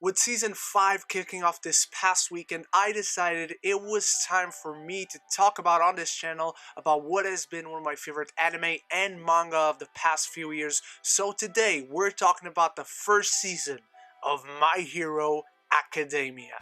With Season 5 kicking off this past weekend, I decided it was time for me to talk about on this channel about what has been one of my favorite anime and manga of the past few years. So today, we're talking about the first season of My Hero Academia.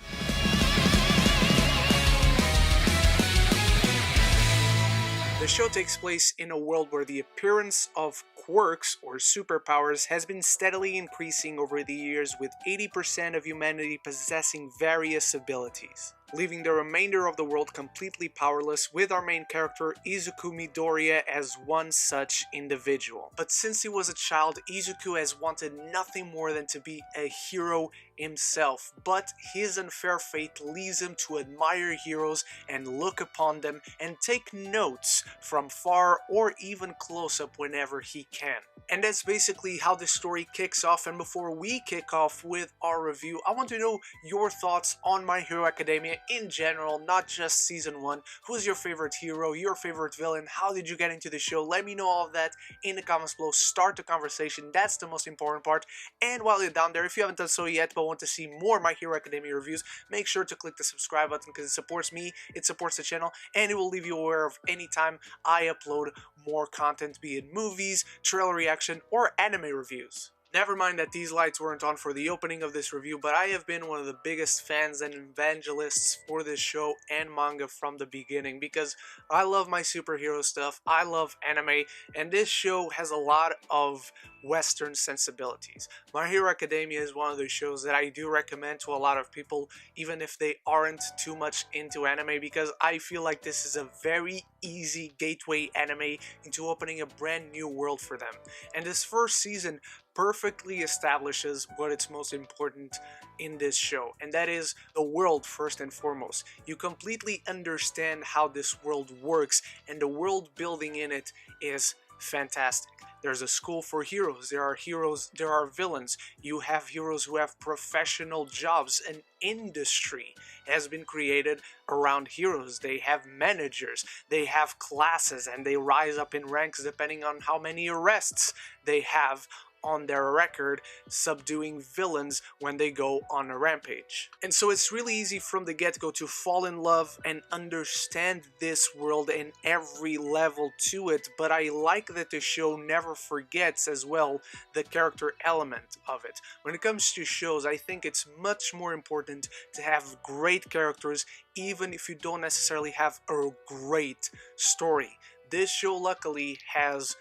The show takes place in a world where the appearance of quirks or superpowers has been steadily increasing over the years, with 80% of humanity possessing various abilities, leaving the remainder of the world completely powerless, with our main character Izuku Midoriya as one such individual. But since he was a child, Izuku has wanted nothing more than to be a hero himself, but his unfair fate leads him to admire heroes and look upon them and take notes from far or even close up whenever he can. And that's basically how the story kicks off. And before we kick off with our review, I want to know your thoughts on My Hero Academia in general, not just season 1. Who's your favorite hero, your favorite villain? How did you get into the show? Let me know all of that in the comments below. Start the conversation. That's the most important part. And while you're down there, if you haven't done so yet but want to see more My Hero Academia reviews, make sure to click the subscribe button because it supports me, it supports the channel, and it will leave you aware of any time I upload more content, be it movies, trailer reaction, or anime reviews. Never mind that these lights weren't on for the opening of this review, but I have been one of the biggest fans and evangelists for this show and manga from the beginning because I love my superhero stuff, I love anime, and this show has a lot of Western sensibilities. My Hero Academia is one of those shows that I do recommend to a lot of people, even if they aren't too much into anime, because I feel like this is a very easy gateway anime into opening a brand new world for them. And this first season perfectly establishes what is most important in this show, and that is the world first and foremost. You completely understand how this world works, and the world building in it is fantastic. There's a school for heroes, there are villains, you have heroes who have professional jobs, an industry has been created around heroes, they have managers, they have classes, and they rise up in ranks depending on how many arrests they have on their record, subduing villains when they go on a rampage. And so it's really easy from the get-go to fall in love and understand this world and every level to it, but I like that the show never forgets as well the character element of it. When it comes to shows, I think it's much more important to have great characters even if you don't necessarily have a great story. This show luckily has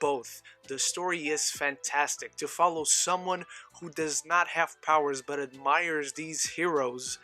both. The story is fantastic. To follow someone who does not have powers but admires these heroes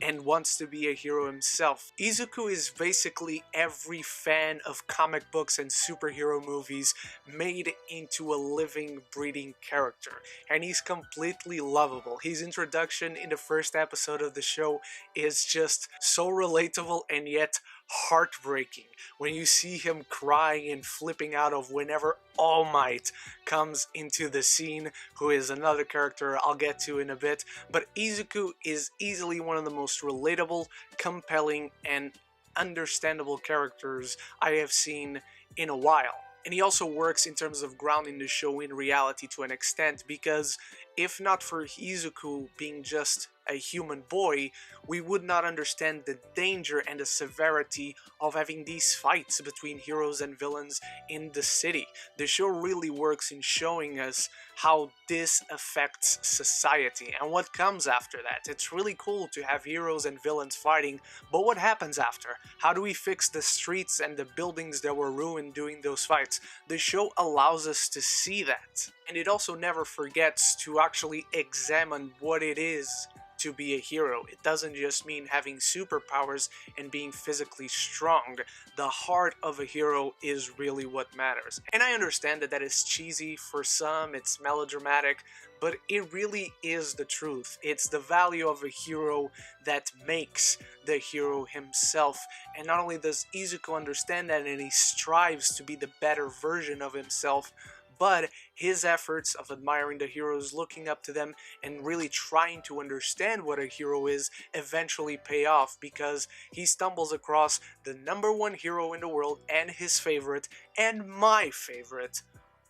and wants to be a hero himself. Izuku is basically every fan of comic books and superhero movies made into a living, breathing character, and he's completely lovable. His introduction in the first episode of the show is just so relatable and yet heartbreaking when you see him crying and flipping out of whenever All Might comes into the scene, who is another character I'll get to in a bit. But Izuku is easily one of the most relatable, compelling, and understandable characters I have seen in a while. And he also works in terms of grounding the show in reality to an extent, because if not for Izuku being just a human boy, we would not understand the danger and the severity of having these fights between heroes and villains in the city. The show really works in showing us how this affects society and what comes after that. It's really cool to have heroes and villains fighting, but what happens after? How do we fix the streets and the buildings that were ruined during those fights? The show allows us to see that, and it also never forgets to actually examine what it is to be a hero. It doesn't just mean having superpowers and being physically strong. The heart of a hero is really what matters. And I understand that is cheesy for some, it's melodramatic, but it really is the truth. It's the value of a hero that makes the hero himself. And not only does Izuku understand that, and he strives to be the better version of himself, but his efforts of admiring the heroes, looking up to them, and really trying to understand what a hero is eventually pay off, because he stumbles across the #1 hero in the world and his favorite, and my favorite,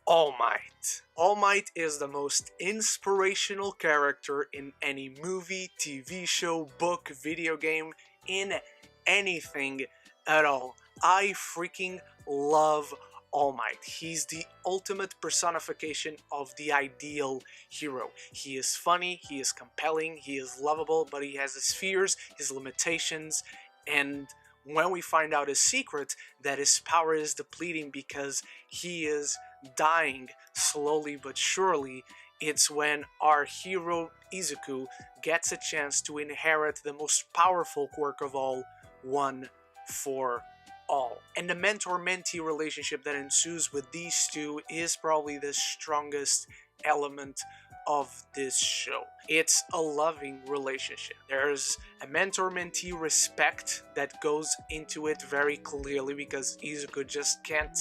All Might. All Might is the most inspirational character in any movie, TV show, book, video game, in anything at all. I freaking love All Might. He's the ultimate personification of the ideal hero. He is funny, he is compelling, he is lovable, but he has his fears, his limitations, and when we find out his secret, that his power is depleting because he is dying slowly but surely, it's when our hero Izuku gets a chance to inherit the most powerful quirk of all, One for All. And the mentor-mentee relationship that ensues with these two is probably the strongest element of this show. It's a loving relationship. There's a mentor-mentee respect that goes into it very clearly because Izuku just can't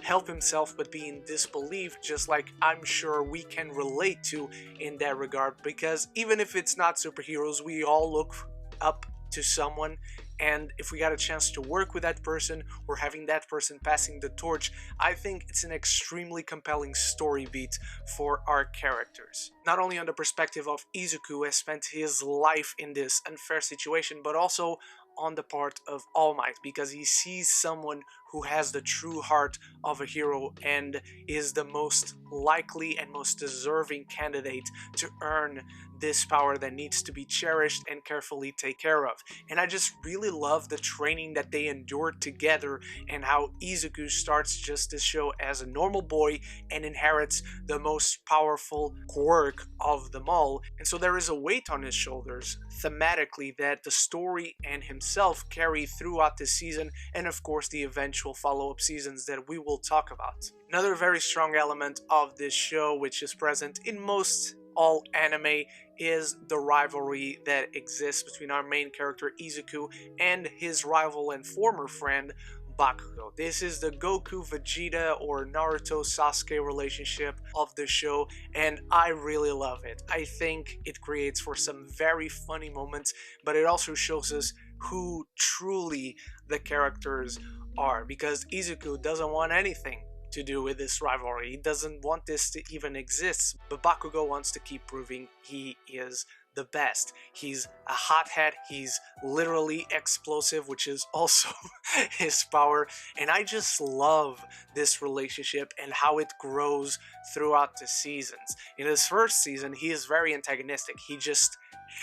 help himself but be in disbelief, just like I'm sure we can relate to in that regard, because even if it's not superheroes, we all look up to someone, and if we got a chance to work with that person or having that person passing the torch, I think it's an extremely compelling story beat for our characters. Not only on the perspective of Izuku, who has spent his life in this unfair situation, but also on the part of All Might, because he sees someone who has the true heart of a hero and is the most likely and most deserving candidate to earn this power that needs to be cherished and carefully taken care of. And I just really love the training that they endured together and how Izuku starts just this show as a normal boy and inherits the most powerful quirk of them all. And so there is a weight on his shoulders thematically that the story and himself carry throughout this season, and of course the eventual follow-up seasons that we will talk about. Another very strong element of this show, which is present in most all anime, is the rivalry that exists between our main character Izuku and his rival and former friend Bakugo. This is the Goku, Vegeta, or Naruto, Sasuke relationship of the show, and I really love it. I think it creates for some very funny moments, but it also shows us who truly the characters are, because Izuku doesn't want anything to do with this rivalry. He doesn't want this to even exist, but Bakugo wants to keep proving he is the best. He's a hothead, he's literally explosive, which is also his power, and I just love this relationship and how it grows throughout the seasons. In his first season, he is very antagonistic. He just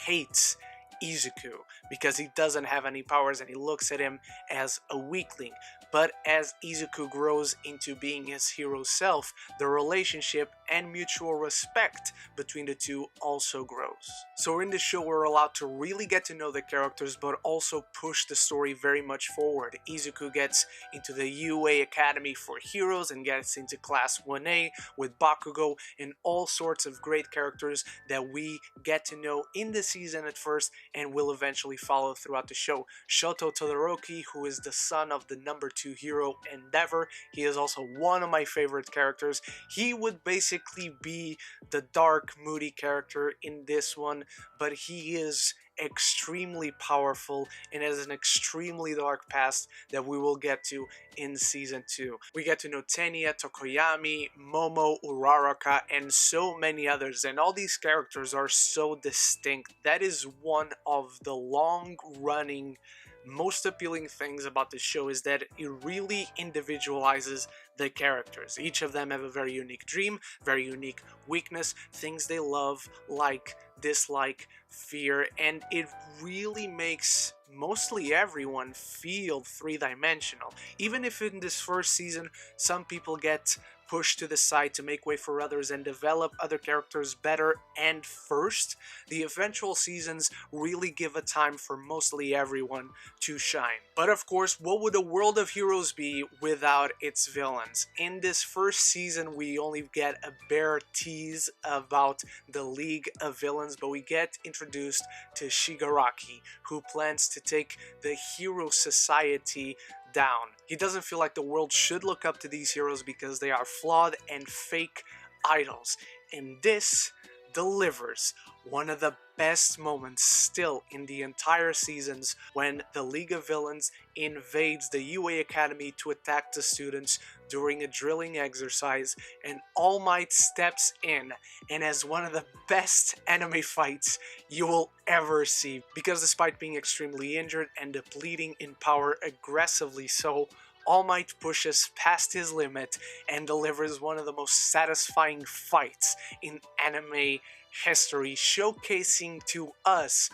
hates Izuku because he doesn't have any powers and he looks at him as a weakling. But as Izuku grows into being his hero self, the relationship and mutual respect between the two also grows. So in this show, we're allowed to really get to know the characters, but also push the story very much forward. Izuku gets into the UA Academy for Heroes and gets into Class 1A with Bakugo and all sorts of great characters that we get to know in the season at first and will eventually follow throughout the show. Shoto Todoroki, who is the son of the number 2 hero Endeavor, he is also one of my favorite characters. He would basically be the dark, moody character in this one, but he is extremely powerful and has an extremely dark past that we will get to in season 2. We get to know Tenya, Tokoyami, Momo, Uraraka, and so many others, and all these characters are so distinct. That is one of the long-running most appealing things about the show, is that it really individualizes the characters. Each of them have a very unique dream, very unique weakness, things they love, like, dislike, fear, and it really makes mostly everyone feel three-dimensional. Even if in this first season some people get pushed to the side to make way for others and develop other characters better and first, the eventual seasons really give a time for mostly everyone to shine. But of course, what would a world of heroes be without its villains? In this first season, we only get a bare tease about the League of Villains, but we get introduced to Shigaraki, who plans to take the Hero Society down. He doesn't feel like the world should look up to these heroes because they are flawed and fake idols, and this delivers one of the best moments still in the entire seasons when the League of Villains invades the UA Academy to attack the students during a drilling exercise, and All Might steps in and has one of the best anime fights you will ever see, because despite being extremely injured and depleting in power aggressively so, All Might pushes past his limit and delivers one of the most satisfying fights in anime history, showcasing to us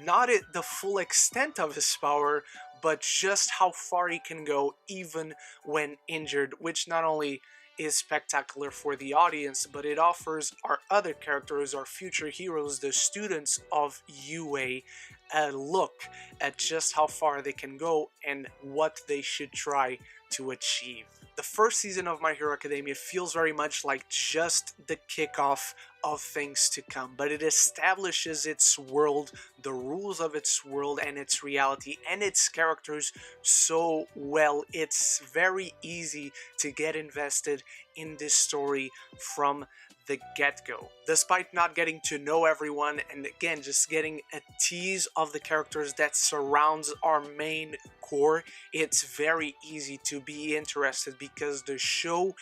not the full extent of his power, but just how far he can go even when injured, which not only is spectacular for the audience, but it offers our other characters, our future heroes, the students of UA, a look at just how far they can go and what they should try to achieve. The first season of My Hero Academia feels very much like just the kickoff of things to come, but it establishes its world, the rules of its world and its reality and its characters so well. It's very easy to get invested in this story from the get-go. Despite not getting to know everyone, and again just getting a tease of the characters that surrounds our main core, it's very easy to be interested because the show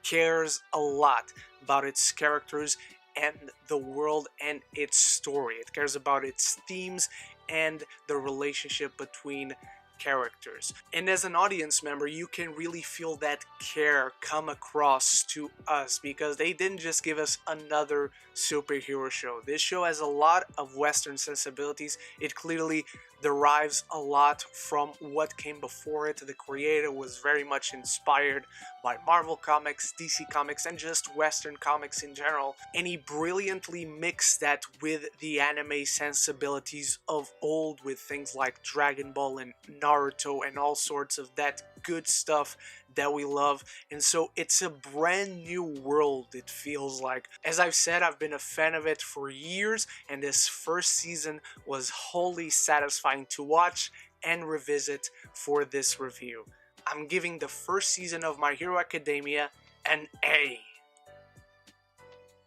cares a lot about its characters and the world and its story. It cares about its themes and the relationship between characters. And as an audience member, you can really feel that care come across to us because they didn't just give us another superhero show. This show has a lot of Western sensibilities. It clearly derives a lot from what came before it. The creator was very much inspired by Marvel Comics, DC Comics, and just Western comics in general. And he brilliantly mixed that with the anime sensibilities of old, with things like Dragon Ball and Naruto and all sorts of that good stuff that we love. And so it's a brand new world, it feels like. As I've said, I've been a fan of it for years, and this first season was wholly satisfying to watch and revisit for this review. I'm giving the first season of My Hero Academia an A.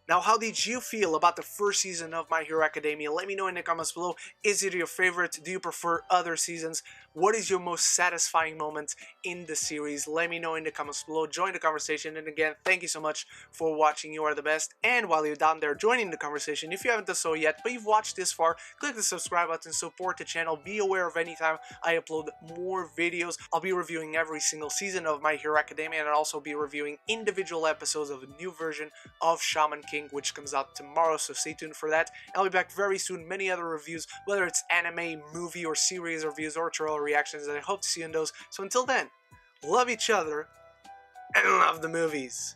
Now, how did you feel about the first season of My Hero Academia? Let me know in the comments below. Is it your favorite? Do you prefer other seasons? What is your most satisfying moment in the series? Let me know in the comments below. Join the conversation. And again, thank you so much for watching. You are the best. And while you're down there joining the conversation, if you haven't done so yet, but you've watched this far, click the subscribe button, support the channel. Be aware of anytime I upload more videos. I'll be reviewing every single season of My Hero Academia, and I'll also be reviewing individual episodes of a new version of Shaman King, which comes out tomorrow, so stay tuned for that. I'll be back very soon, many other reviews, whether it's anime, movie, or series reviews, or trailer reactions, and I hope to see you in those. So until then, love each other, and love the movies.